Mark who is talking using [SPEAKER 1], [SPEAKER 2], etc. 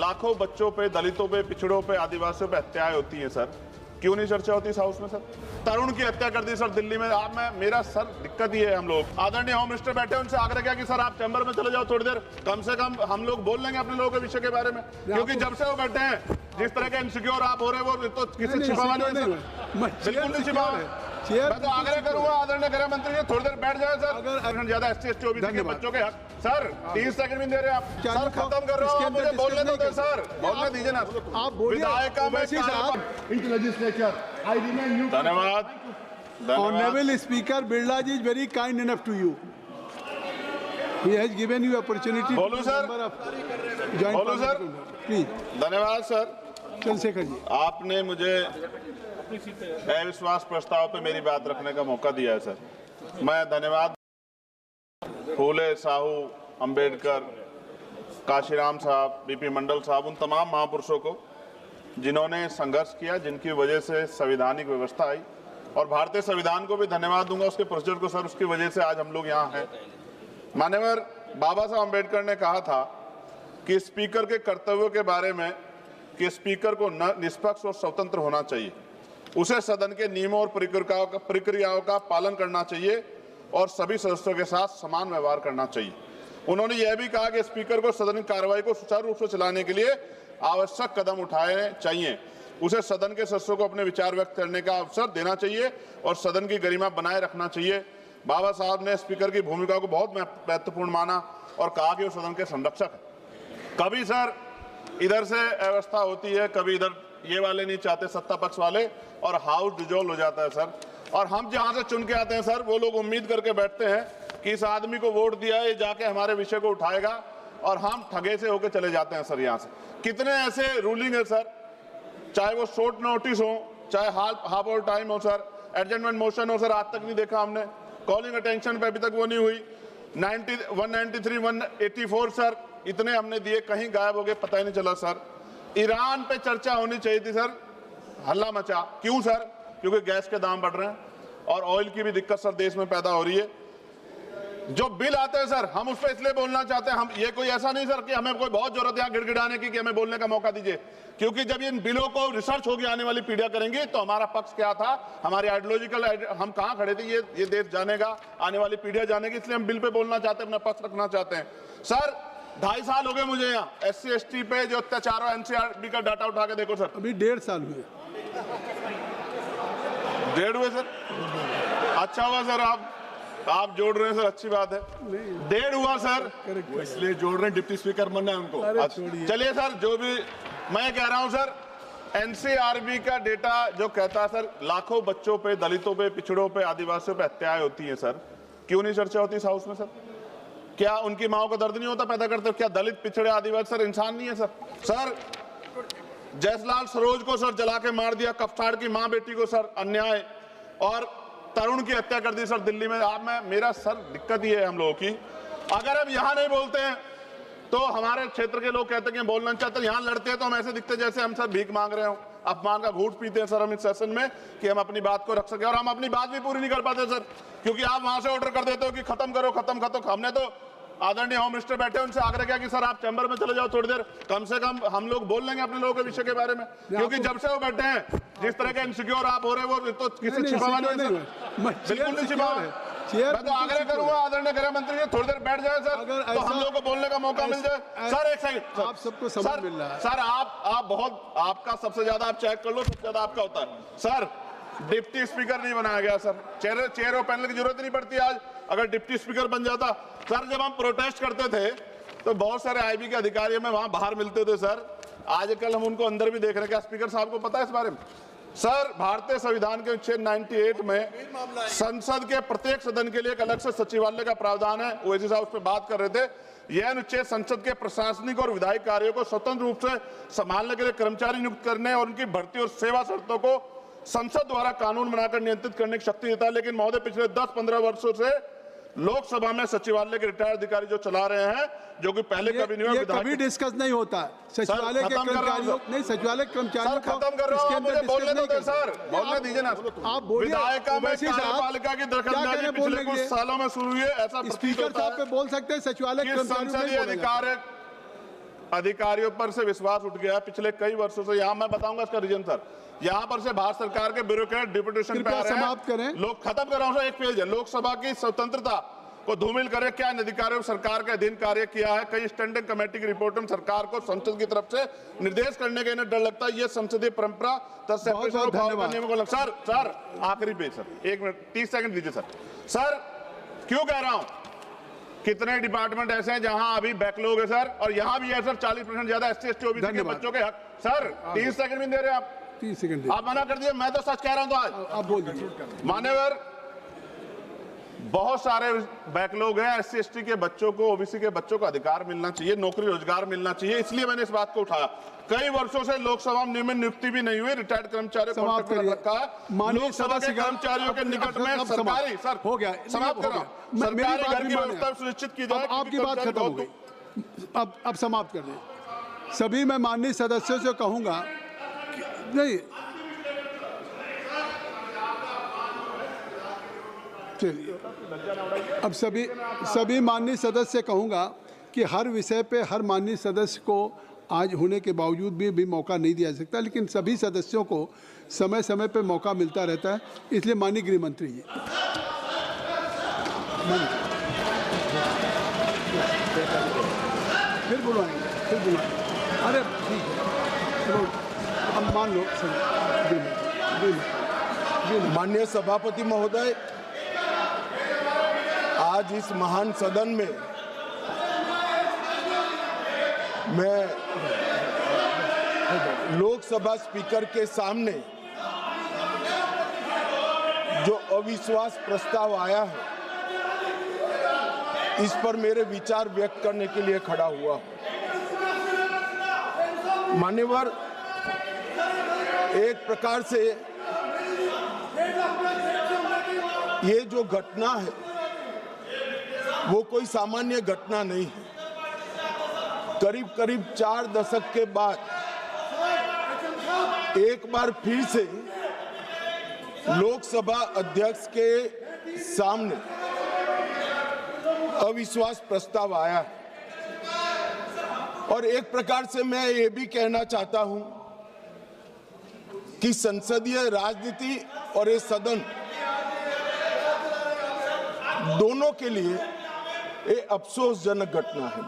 [SPEAKER 1] लाखों बच्चों पे, दलितों पे, पिछड़ों पे, आदिवासियों पे हत्याएं होती हैं सर, क्यों नहीं चर्चा होती इस हाउस में सर? तरुण की हत्या कर दी सर दिल्ली में। आप मेरा सर दिक्कत ये है, हम लोग आदरणीय होम मिनिस्टर बैठे, उनसे आग्रह किया कि सर आप चैम्बर में चले जाओ थोड़ी देर, कम से कम हम लोग बोल लेंगे अपने लोगों के विषय के बारे में, क्योंकि जब से वो बैठे हैं जिस तरह के इनसिक्योर आप हो रहे हैं वो तो किसी छिपावा नहीं है, बिल्कुल नहीं छिपावा है। मैं तो आग्रह करूंगा आदरणीय गृह मंत्री जी थोड़ी देर बैठ जाए सर। अगर ज्यादा SC ST OBC के बच्चों के हक सर 30 सेकंड भी दे रहे हैं आप, सर खत्म कर रहा हूँ, आप मुझे बोलने दो सर, बोलने दीजिए ना आप। विधायिका में धन्यवाद।
[SPEAKER 2] Honorable Speaker, Birla ji is very kind enough to you. He has given you opportunity.
[SPEAKER 1] बोलो सर, बोलो सर,
[SPEAKER 2] प्लीज।
[SPEAKER 1] धन्यवाद सर।
[SPEAKER 2] चंद्रशेखर जी,
[SPEAKER 1] आपने मुझे अविश्वास प्रस्ताव पे मेरी बात रखने का मौका दिया है सर। मैं धन्यवाद फूले, साहू, अंबेडकर, काशीराम साहब, BP मंडल साहब, उन तमाम महापुरुषों को जिन्होंने संघर्ष किया, जिनकी वजह से संवैधानिक व्यवस्था आई, और भारतीय संविधान को भी धन्यवाद दूंगा उसके प्रोसीजर को सर, उसकी वजह से आज हम लोग यहाँ हैं। माननीय बाबा साहब अम्बेडकर ने कहा था कि स्पीकर के कर्तव्यों के बारे में कि स्पीकर को निष्पक्ष और स्वतंत्र होना चाहिए, उसे सदन के नियमों और प्रक्रियाओं का पालन करना चाहिए और सभी सदस्यों के साथ समान व्यवहार करना चाहिए। उन्होंने यह भी कहा कि स्पीकर को सदन की कार्रवाई को सुचारू रूप से चलाने के लिए आवश्यक कदम उठाने चाहिए, उसे सदन के सदस्यों को अपने विचार व्यक्त करने का अवसर देना चाहिए और सदन की गरिमा बनाए रखना चाहिए। बाबा साहब ने स्पीकर की भूमिका को बहुत महत्वपूर्ण माना और कहा कि वो सदन के संरक्षक है। कभी सर इधर से अव्यवस्था होती है, कभी इधर ये वाले नहीं चाहते, सत्ता पक्ष वाले, और हाउस डिजोल्व हो जाता है सर। और हम जहां से चुन के आते हैं सर, वो लोग उम्मीद करके बैठते हैं कि इस आदमी को वोट दिया है, ये जाके हमारे विषय को उठाएगा, और हम ठगे से होकर चले जाते हैं सर। यहाँ से कितने ऐसे रूलिंग है सर, चाहे वो शॉर्ट नोटिस हो, चाहे हाफ ऑल टाइम हो सर, एडजमेंट मोशन हो सर, आज तक नहीं देखा हमने। कॉलिंग अटेंशन पे अभी तक वो नहीं हुई। 193, 184 सर, इतने हमने दिए, कहीं गायब हो गए, पता ही नहीं चला सर। ईरान पे चर्चा होनी चाहिए थी सर, हल्ला मचा, क्यों सर? क्योंकि गैस के दाम बढ़ रहे हैं और ऑयल की भी दिक्कत सर देश में पैदा हो रही है। जो बिल आते हैं सर, हम उस पर इसलिए बोलना चाहते हैं, हम ये कोई ऐसा नहीं सर कि हमें कोई बहुत जरूरत है यहाँ गिड़गिड़ाने की कि हमें बोलने का मौका दीजिए, क्योंकि जब इन बिलों को रिसर्च होगी आने वाली पीढ़ियां करेंगी तो हमारा पक्ष क्या था, हमारी आइडियोलॉजिकल हम कहाँ खड़े थे, ये देश जानेगा, आने वाली पीढ़ियां जानेगी, इसलिए हम बिल पे बोलना चाहते हैं, अपना पक्ष रखना चाहते हैं। सर 2.5 साल हो गए मुझे यहाँ SC ST पे जो अत्याचार है, NCRB का डाटा उठा के देखो सर,
[SPEAKER 2] अभी 1.5 साल हुए।
[SPEAKER 1] 1.5 हुए सर, अच्छा हुआ सर आप जोड़ रहे हैं सर, अच्छी बात है। 1.5 हुआ सर,
[SPEAKER 3] इसलिए जोड़ रहे हैं, डिप्टी स्पीकर बनना है उनको।
[SPEAKER 1] चलिए सर, जो भी मैं कह रहा हूं सर, NCRB का डेटा जो कहता है सर, लाखों बच्चों पे, दलितों पे, पिछड़ों पे, आदिवासियों पे हत्याएं होती हैं सर, क्यों नहीं चर्चा होती इस हाउस में सर? क्या उनकी माओ का दर्द नहीं होता पैदा करते? क्या दलित, पिछड़े, आदिवासी सर इंसान नहीं है सर? सर जयसलाल सरोज को सर जला के मार दिया, कफ्तार की माँ बेटी को सर अन्याय, और तरुण की हत्या कर दी सर दिल्ली में। मेरा सर दिक्कत ये है हम लोगों की, अगर हम यहाँ नहीं बोलते हैं तो हमारे क्षेत्र के लोग कहते हैं कि बोलना चाहते हैं, यहाँ लड़ते हैं तो हम ऐसे दिखते जैसे हम सर भीख मांग रहे हो, अपमान का घूंट पीते हैं सर हम इस सेशन में कि हम अपनी बात को रख सके, और हम अपनी बात भी पूरी नहीं कर पाते सर, क्योंकि आप वहां से ऑर्डर कर देते हो कि खत्म करो, खत्म खत्म। हमने तो आदरणीय होम मिनिस्टर बैठे, उनसे आग्रह किया कि सर आप चैम्बर में चले जाओ थोड़ी देर, कम से कम हम लोग बोल लेंगे अपने लोगों के विषय के बारे में, क्योंकि जब से वो बैठे हैं जिस तरह के इनसिक्योर आप हो रहे हैं वो तो किसी छिपावा नहीं है सर, बिल्कुल नहीं छिपावा है। मैं तो आग्रह करूंगा आदरणीय गृह मंत्री जी थोड़ी देर बैठ जाए सर, तो हम लोग को बोलने का मौका मिल जाए। सर एक सेकंड,
[SPEAKER 2] आप सबको समय मिल रहा है
[SPEAKER 1] सर, आप बहुत, आपका सबसे ज्यादा आप चेक कर लो, सबसे ज्यादा आपका होता है सर। डिप्टी स्पीकर नहीं बनाया गया सर, चेयर और पैनल की जरूरत नहीं पड़ती आज, अगर डिप्टी स्पीकर बन जाता। सर जब हम प्रोटेस्ट करते थे तो बहुत सारे IB के अधिकारी हमें वहां बाहर मिलते थे सर, आजकल हम उनको अंदर भी देख रहे हैं। क्या स्पीकर साहब को पता है इस बारे में? सर भारतीय संविधान के अनुच्छेद 98 में संसद के प्रत्येक सदन के लिए एक अलग से सचिवालय का प्रावधान है, ओवैसी साहब उस पर बात कर रहे थे। यह अनुच्छेद संसद के प्रशासनिक और विधायी कार्यों को स्वतंत्र रूप से संभालने के लिए कर्मचारी नियुक्त करने और उनकी भर्ती और सेवा शर्तों को संसद द्वारा कानून बनाकर नियंत्रित करने की शक्ति देता है। लेकिन महोदय पिछले 10-15 वर्षों से लोकसभा में सचिवालय के रिटायर्ड अधिकारी जो चला रहे हैं, जो कि पहले कभी नहीं हुआ,
[SPEAKER 2] कभी डिस्कस नहीं होता सचिवालय के कर्मचारियों, नहीं सचिवालय कर्मचारियों को
[SPEAKER 1] खत्म कर रहा हूं, मुझे बोलने दो सर, बोलने दीजिए ना।
[SPEAKER 2] आप बोलिए,
[SPEAKER 1] विधायिका में कार्यपालिका की दखलंदाजी पिछले कुछ सालों में शुरू हुई है, ऐसा
[SPEAKER 2] स्पीकर साहब पे बोल सकते हैं सचिवालय कर्मचारियों
[SPEAKER 1] संसदीय अधिकार अधिकारियों पर से विश्वास उठ गया पिछले कई वर्षों से। यहाँ मैं बताऊंगा इसका रीजन सर। यहाँ पर से भारत सरकार के ब्यूरोक्रेट डिप्यूटेशन पे आ रहे
[SPEAKER 2] समाप्त करें।
[SPEAKER 1] हैं। लोग खत्म कर रहा हूं सर, एक पेज है। लोकसभा की स्वतंत्रता को धूमिल करे क्या इन अधिकारियों सरकार के अधीन कार्य किया है? कई स्टैंडिंग कमेटी की रिपोर्ट में सरकार को संसद की तरफ से निर्देश करने का इन्हें डर लगता है। ये संसदीय परंपरा सर आखिरी पेज सर, 1 मिनट 30 सेकंड दीजिए सर। सर क्यों कह रहा हूं, कितने डिपार्टमेंट ऐसे हैं जहां अभी बैकलॉग है सर, और यहां भी है सर 40% ज्यादा SC/ST OBC के बच्चों के हक। सर 30 सेकंड भी दे रहे आप,
[SPEAKER 2] 30 सेकंड
[SPEAKER 1] आप मना कर दिए। मैं तो सच कह रहा हूं। तो आज
[SPEAKER 2] आप बोल दीजिए।
[SPEAKER 1] मान्यवर बहुत सारे बैकलॉग हैं। SC/ST के बच्चों को, OBC के बच्चों को अधिकार मिलना चाहिए, नौकरी रोजगार मिलना चाहिए, इसलिए मैंने इस बात को उठाया। कई वर्षों से लोकसभा में नियमित नियुक्ति भी नहीं हुई, रिटायर्ड कर्मचारियों को
[SPEAKER 2] समाप्त करिए।
[SPEAKER 1] रखा है। लोकसभा के कर्मचारियों के निकट में सरकारी सर
[SPEAKER 2] हो गया,
[SPEAKER 1] समाप्त कर रहा हूं। सरकारी घर की व्यवस्था सुनिश्चित की जाए।
[SPEAKER 2] आपकी बात खत्म हो गई, अब समाप्त कर दें। सभी मैं माननीय सदस्यों से कहूंगा नहीं, चलिए अब सभी माननीय सदस्य कहूंगा कि हर विषय पे हर माननीय सदस्य को आज होने के बावजूद भी मौका नहीं दिया जा सकता, लेकिन सभी सदस्यों को समय समय पे मौका मिलता रहता है। इसलिए माननीय गृह मंत्री जी फिर बुलवाएंगे। अरे ठीक है, चलो अब मान लो
[SPEAKER 3] माननीय सभापति महोदय, आज इस महान सदन में मैं लोकसभा स्पीकर के सामने जो अविश्वास प्रस्ताव आया है, इस पर मेरे विचार व्यक्त करने के लिए खड़ा हुआ हूं। मान्यवर, एक प्रकार से ये जो घटना है वो कोई सामान्य घटना नहीं है। करीब करीब 4 दशक के बाद एक बार फिर से लोकसभा अध्यक्ष के सामने अविश्वास प्रस्ताव आया है, और एक प्रकार से मैं ये भी कहना चाहता हूं कि संसदीय राजनीति और ये सदन दोनों के लिए ये अफसोसजनक घटना है।